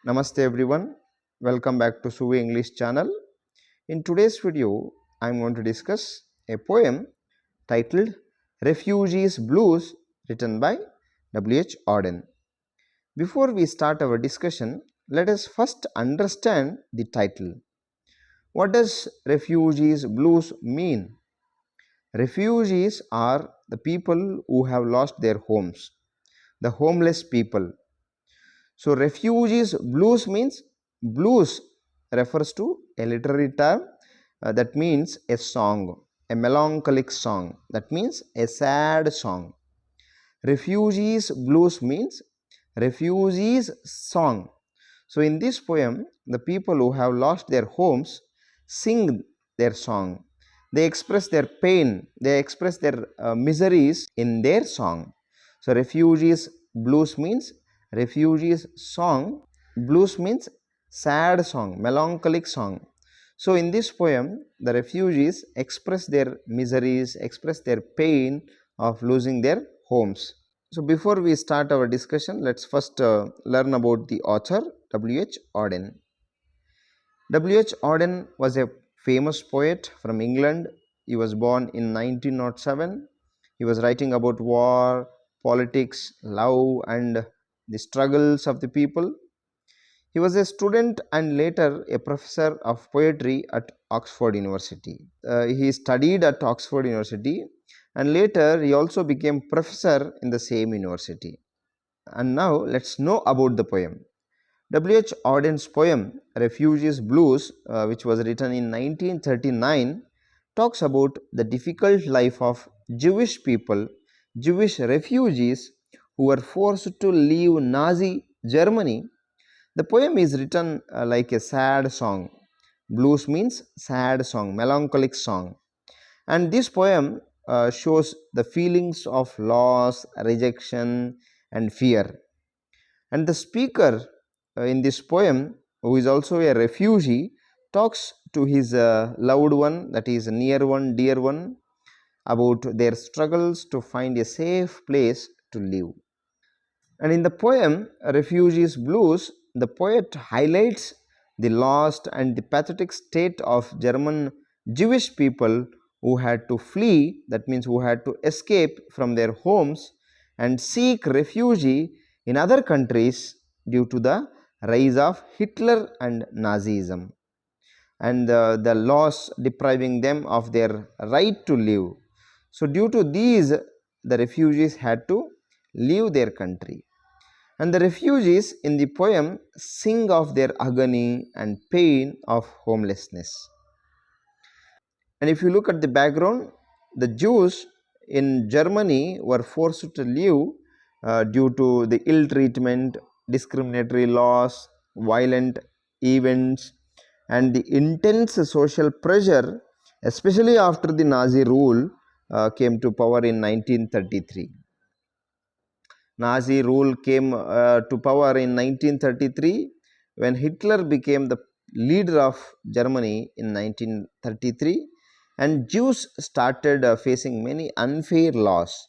Namaste everyone, welcome back to Suvi English channel. In today's video, I am going to discuss a poem titled Refugees Blues written by W.H. Auden. Before we start our discussion, let us first understand the title. What does Refugees Blues mean? Refugees are the people who have lost their homes, the homeless people. So refugees blues means blues refers to a literary term that means a song, a melancholic song, that means a sad song. Refugees blues means refugees song. So in this poem, the people who have lost their homes sing their song. They express their pain, they express their miseries in their song. So refugees blues means refugees song. Blues means sad song, melancholic song. So in this poem, the refugees express their miseries, express their pain of losing their homes. So before we start our discussion, let's first learn about the author W.H. Auden. W.H. Auden was a famous poet from England. He was born in 1907. He was writing about war, politics, love, and the struggles of the people. He was a student and later a professor of poetry at Oxford University. He studied at Oxford University and later he also became professor in the same university. And now let's know about the poem. W.H. Auden's poem Refugees Blues, which was written in 1939, talks about the difficult life of Jewish people, Jewish refugees who were forced to leave Nazi Germany. The poem is written like a sad song. Blues means sad song, melancholic song. And this poem shows the feelings of loss, rejection, and fear. And the speaker in this poem, who is also a refugee, talks to his loved one, that is, near one, dear one, about their struggles to find a safe place to live. And in the poem Refugees Blues, the poet highlights the lost and the pathetic state of German Jewish people who had to flee, that means who had to escape from their homes and seek refuge in other countries due to the rise of Hitler and Nazism and the laws depriving them of their right to live. So due to these, the refugees had to leave their country. And the refugees in the poem sing of their agony and pain of homelessness. And if you look at the background, the Jews in Germany were forced to leave due to the ill treatment, discriminatory laws, violent events, and the intense social pressure, especially after the Nazi rule came to power in 1933. Nazi rule came to power in 1933 when Hitler became the leader of Germany in 1933, and Jews started facing many unfair laws.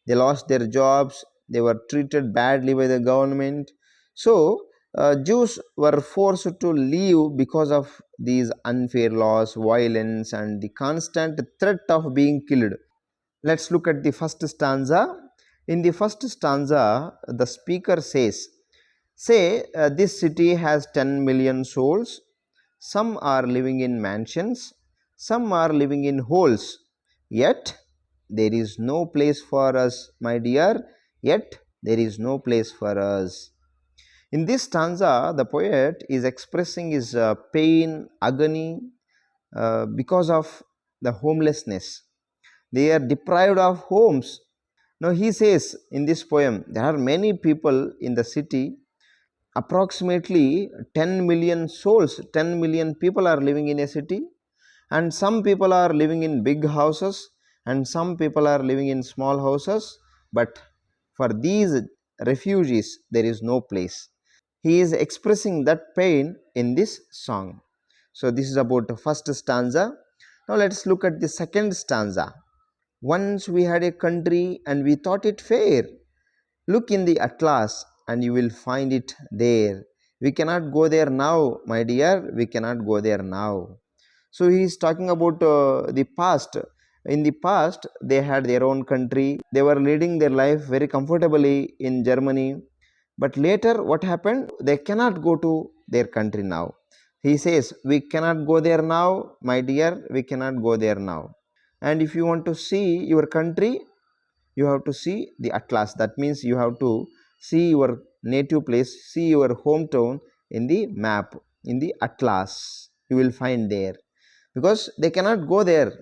They lost their jobs, they were treated badly by the government. So Jews were forced to leave because of these unfair laws, violence, and the constant threat of being killed. Let's look at the first stanza. In the first stanza, the speaker says, say this city has 10 million souls. Some are living in mansions, some are living in holes. Yet there is no place for us, my dear. Yet there is no place for us. In this stanza, the poet is expressing his pain, agony because of the homelessness. They are deprived of homes. Now he says in this poem, there are many people in the city, approximately 10 million souls, 10 million people are living in a city, and some people are living in big houses and some people are living in small houses, but for these refugees there is no place. He is expressing that pain in this song. So this is about the first stanza. Now let's look at the second stanza. Once we had a country and we thought it fair. Look in the atlas and you will find it there. We cannot go there now, my dear, we cannot go there now. So he is talking about the past. In the past, they had their own country, they were leading their life very comfortably in Germany, but later what happened? They cannot go to their country now. He says, we cannot go there now, my dear, we cannot go there now. And if you want to see your country, you have to see the atlas. That means you have to see your native place, see your hometown in the map, in the atlas. You will find there, because they cannot go there,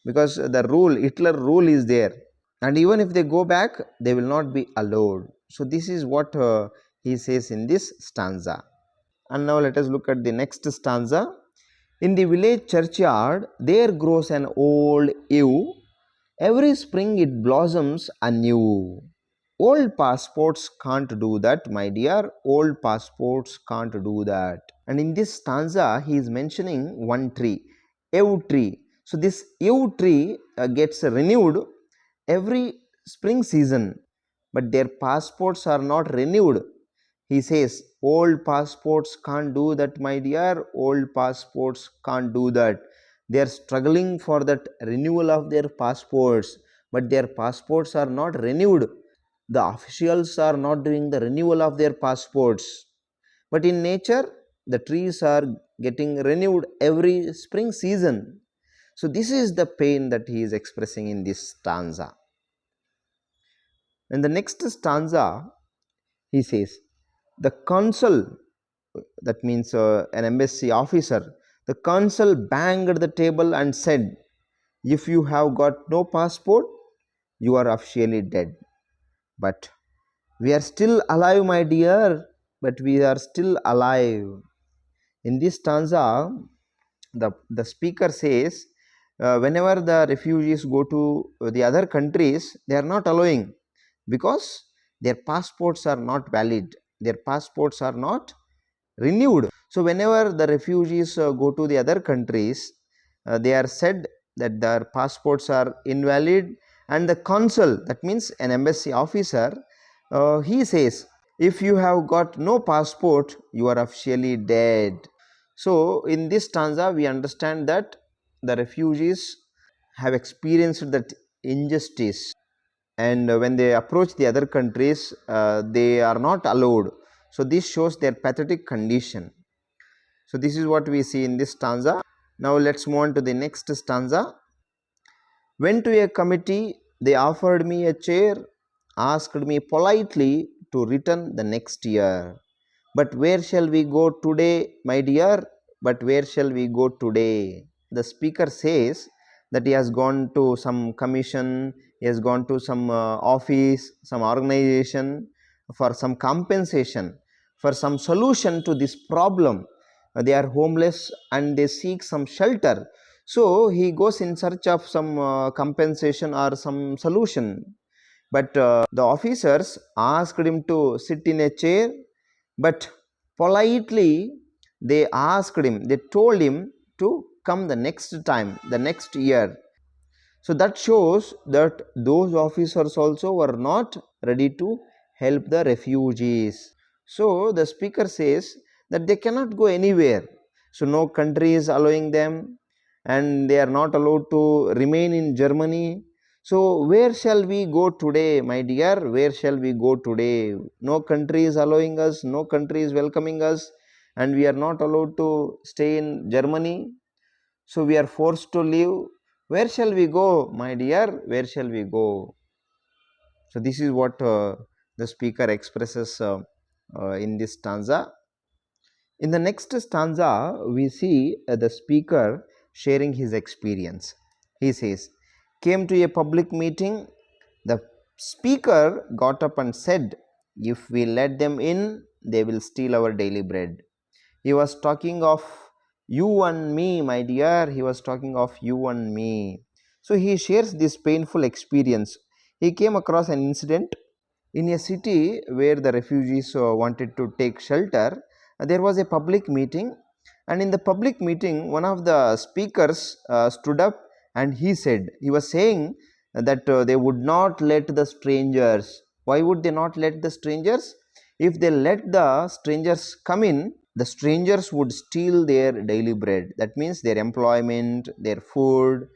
because the rule, Hitler rule is there, and even if they go back, they will not be allowed. So this is what he says in this stanza. And now let us look at the next stanza. In the village churchyard there grows an old yew, every spring it blossoms anew. Old passports can't do that, my dear, old passports can't do that. And in this stanza he is mentioning one tree, yew tree. So this yew tree gets renewed every spring season, but their passports are not renewed. He says, old passports can't do that, my dear, old passports can't do that. They are struggling for that renewal of their passports, but their passports are not renewed. The officials are not doing the renewal of their passports. But in nature, the trees are getting renewed every spring season. So this is the pain that he is expressing in this stanza. In the next stanza, he says, the consul, that means an embassy officer, the consul banged the table and said, if you have got no passport, you are officially dead. But we are still alive, my dear, but we are still alive. In this stanza, the speaker says, whenever the refugees go to the other countries, they are not allowing, because their passports are not valid, their passports are not renewed. So whenever the refugees go to the other countries, they are said that their passports are invalid, and the consul, that means an embassy officer, he says, if you have got no passport, you are officially dead. So in this stanza we understand that the refugees have experienced that injustice, and when they approach the other countries, they are not allowed. So this shows their pathetic condition. So this is what we see in this stanza. Now let's move on to the next stanza. Went to a committee, they offered me a chair, asked me politely to return the next year. But where shall we go today, my dear? But where shall we go today? The speaker says that he has gone to some commission, he has gone to some office, some organization for some compensation, for some solution to this problem. They are homeless and they seek some shelter. So he goes in search of some compensation or some solution. But the officers asked him to sit in a chair, but politely they asked him, they told him to come the next time, the next year. So that shows that those officers also were not ready to help the refugees. So the speaker says that they cannot go anywhere. So no country is allowing them, and they are not allowed to remain in Germany. So where shall we go today, my dear? Where shall we go today? No country is allowing us, no country is welcoming us, and we are not allowed to stay in Germany. So we are forced to leave. Where shall we go, my dear? Where shall we go? So this is what the speaker expresses in this stanza. In the next stanza, we see the speaker sharing his experience. He says, came to a public meeting. The speaker got up and said, if we let them in, they will steal our daily bread. He was talking of you and me, my dear. He was talking of you and me. So he shares this painful experience. He came across an incident in a city where the refugees wanted to take shelter. There was a public meeting, and in the public meeting, one of the speakers stood up and he was saying that they would not let the strangers. Why would they not let the strangers? If they let the strangers come in, the strangers would steal their daily bread. That means their employment, their food.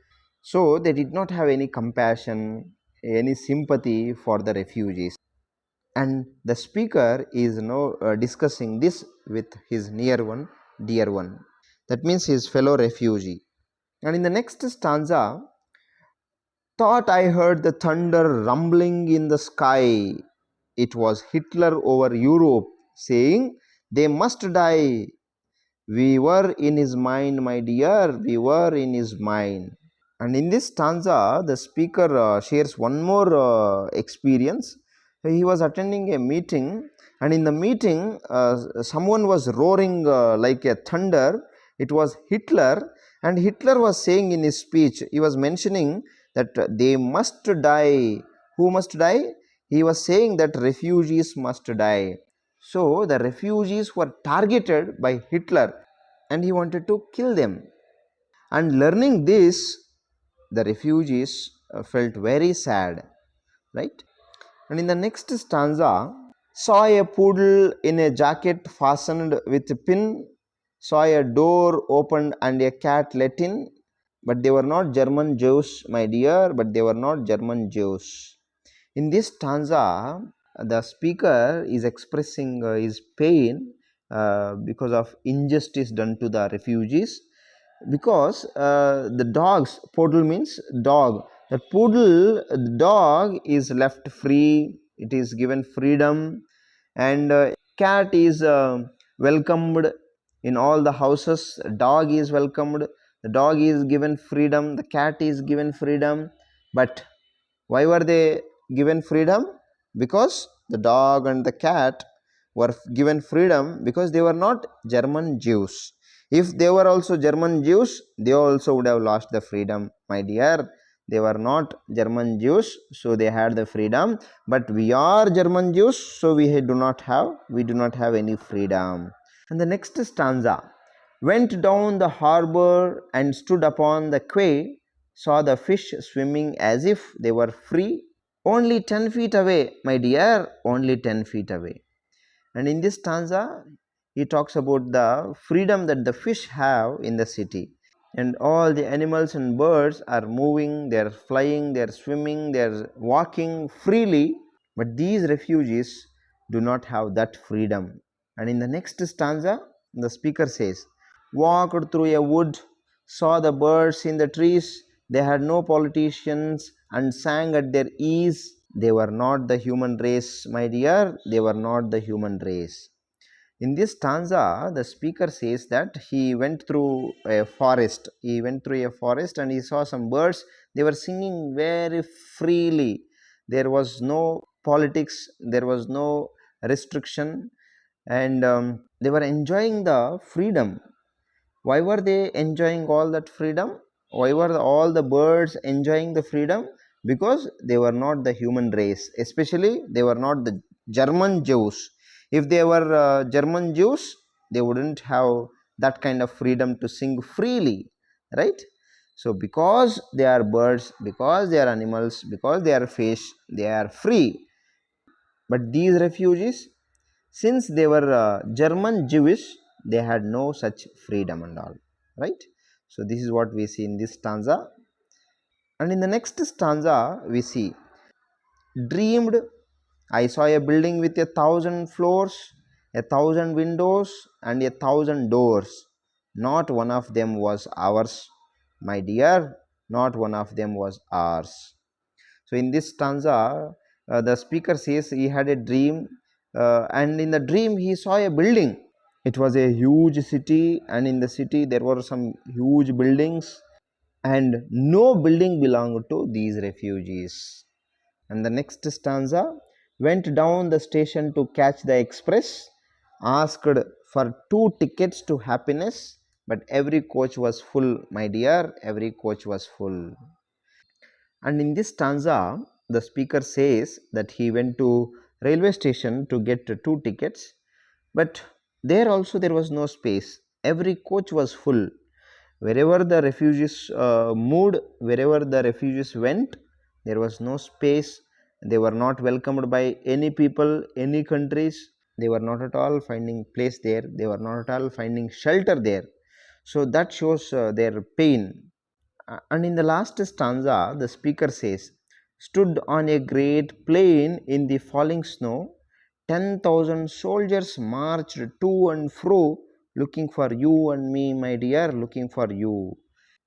So they did not have any compassion, any sympathy for the refugees. And the speaker is now discussing this with his near one, dear one. That means his fellow refugee. And in the next stanza, thought I heard the thunder rumbling in the sky. It was Hitler over Europe saying, they must die. We were in his mind, my dear, we were in his mind. And in this stanza, the speaker shares one more experience. He was attending a meeting, and in the meeting, someone was roaring like a thunder. It was Hitler, and Hitler was saying in his speech, he was mentioning that they must die. Who must die? He was saying that refugees must die. So the refugees were targeted by Hitler, and he wanted to kill them. And learning this, the refugees felt very sad, right? And in the next stanza, saw a poodle in a jacket fastened with a pin, saw a door opened and a cat let in, but they were not German Jews, my dear, but they were not German Jews. In this stanza, the speaker is expressing his pain because of injustice done to the refugees, because the dogs, poodle means dog, the poodle, the dog is left free, it is given freedom, and cat is welcomed in all the houses, dog is welcomed, the dog is given freedom, the cat is given freedom. But why were they given freedom? Because the dog and the cat were given freedom because they were not German Jews. If they were also German Jews, they also would have lost the freedom, my dear. They were not German Jews, so they had the freedom. But we are German Jews, so we do not have any freedom. And the next stanza, went down the harbor and stood upon the quay, saw the fish swimming as if they were free, only 10 feet away, my dear, only 10 feet away. And in this stanza, he talks about the freedom that the fish have in the city. And all the animals and birds are moving, they are flying, they are swimming, they are walking freely. But these refugees do not have that freedom. And in the next stanza, the speaker says, walked through a wood, saw the birds in the trees, they had no politicians and sang at their ease. They were not the human race, my dear, they were not the human race. In this stanza, the speaker says that he went through a forest. He went through a forest and he saw some birds. They were singing very freely. There was no politics, there was no restriction, and they were enjoying the freedom. Why were they enjoying all that freedom? Why were all the birds enjoying the freedom? Because they were not the human race, especially they were not the German Jews. If they were German Jews, they wouldn't have that kind of freedom to sing freely, right? So because they are birds, because they are animals, because they are fish, they are free. But these refugees, since they were German Jewish, they had no such freedom and all, right? So this is what we see in this stanza. And in the next stanza, we see, dreamed, I saw a building with 1,000 floors, 1,000 windows, and 1,000 doors. Not one of them was ours, my dear, not one of them was ours. So in this stanza, the speaker says he had a dream, and in the dream he saw a building. It was a huge city, and in the city there were some huge buildings, and no building belonged to these refugees. And the next stanza, went down the station to catch the express, asked for 2 tickets to happiness, but every coach was full, my dear, every coach was full. And in this stanza, the speaker says that he went to railway station to get 2 tickets, but there also there was no space. Every coach was full. Wherever the refugees moved, wherever the refugees went, there was no space. They were not welcomed by any people, any countries. They were not at all finding place there, they were not at all finding shelter there. So that shows their pain. And in the last stanza, the speaker says, stood on a great plain in the falling snow, 10,000 soldiers marched to and fro, looking for you and me, my dear, looking for you.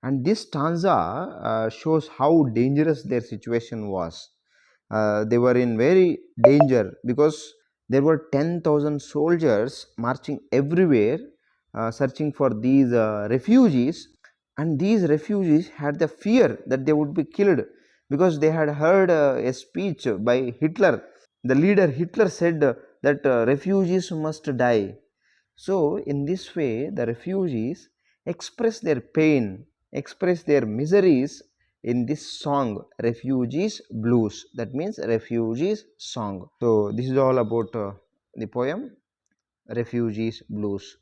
And this stanza shows how dangerous their situation was. They were in very danger because there were 10,000 soldiers marching everywhere, searching for these refugees, and these refugees had the fear that they would be killed because they had heard a speech by Hitler. The leader Hitler said that refugees must die. So, in this way, the refugees express their pain, express their miseries in this song, Refugees Blues. That means Refugees Song. So, this is all about the poem Refugees Blues.